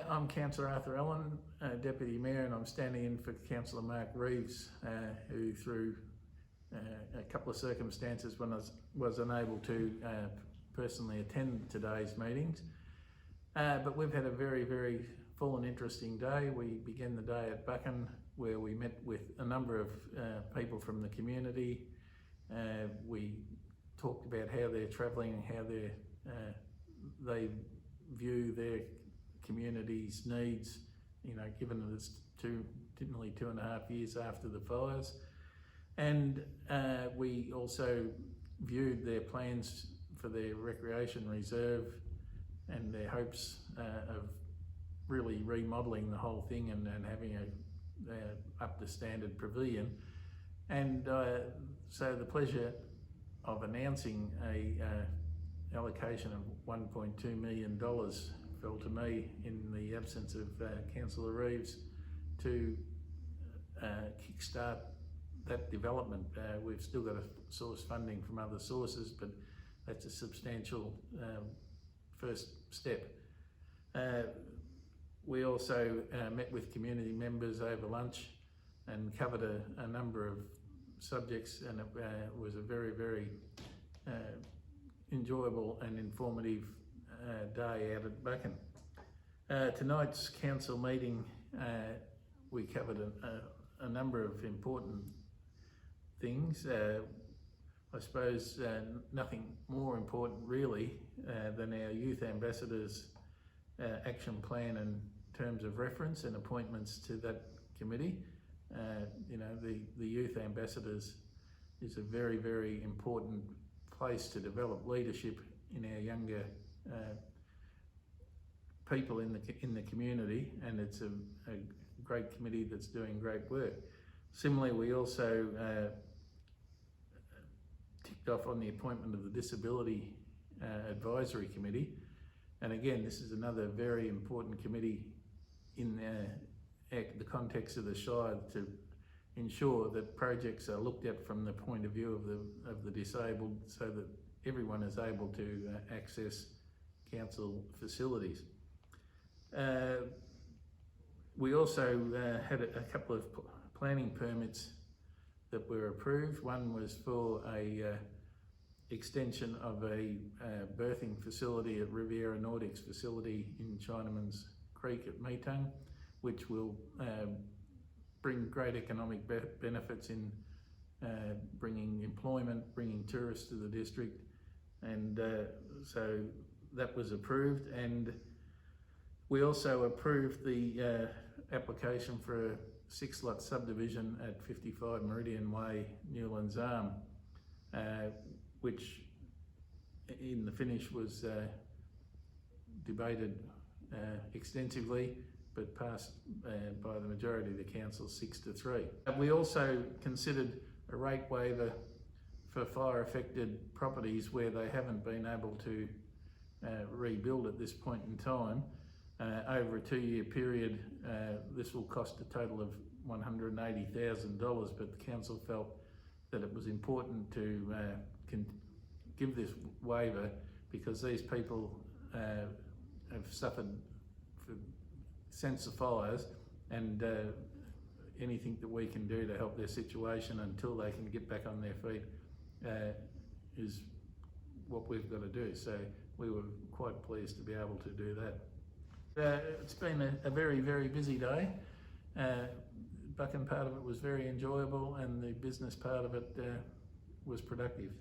I'm Councillor Arthur Allen, Deputy Mayor, and I'm standing in for Councillor Mark Reeves, who through a couple of circumstances when I was unable to personally attend today's meetings. But we've had a very, very full and interesting day. We began the day at Buchan, where we met with a number of people from the community. We talked about how they're travelling and how they view their community's needs, given that it's nearly 2.5 years after the fires. And we also viewed their plans for their recreation reserve and their hopes of really remodelling the whole thing and having a up to standard pavilion. And so the pleasure of announcing a allocation of $1.2 million fell to me in the absence of Councillor Reeves to kickstart that development. We've still got to source funding from other sources, but that's a substantial first step. We also met with community members over lunch and covered a number of subjects, and it was a very, very enjoyable and informative day out at Buchan. Tonight's council meeting, we covered a number of important things. I suppose nothing more important really than our Youth Ambassadors action plan in terms of reference and appointments to that committee. The Youth Ambassadors is a very, very important place to develop leadership in our younger people in the community, and it's a great committee that's doing great work. Similarly, we also ticked off on the appointment of the Disability Advisory Committee, and again, this is another very important committee in the context of the Shire to ensure that projects are looked at from the point of view of the disabled, so that everyone is able to access council facilities. We also had a couple of planning permits that were approved. One was for a extension of a birthing facility at Riviera Nordics facility in Chinaman's Creek at Metung, which will bring great economic benefits in bringing employment, bringing tourists to the district, and so that was approved. And we also approved the application for a 6-lot subdivision at 55 Meridian Way, Newlands Arm, which in the finish was debated extensively, but passed by the majority of the council 6-3. We also considered a rate waiver for fire affected properties where they haven't been able to rebuild at this point in time. Over a 2-year period, this will cost a total of $180,000, but the council felt that it was important to give this waiver because these people have suffered since the fires, and anything that we can do to help their situation until they can get back on their feet is what we've got to do. So we were quite pleased to be able to do that. It's been a very, very busy day. Buchan part of it was very enjoyable, and the business part of it was productive.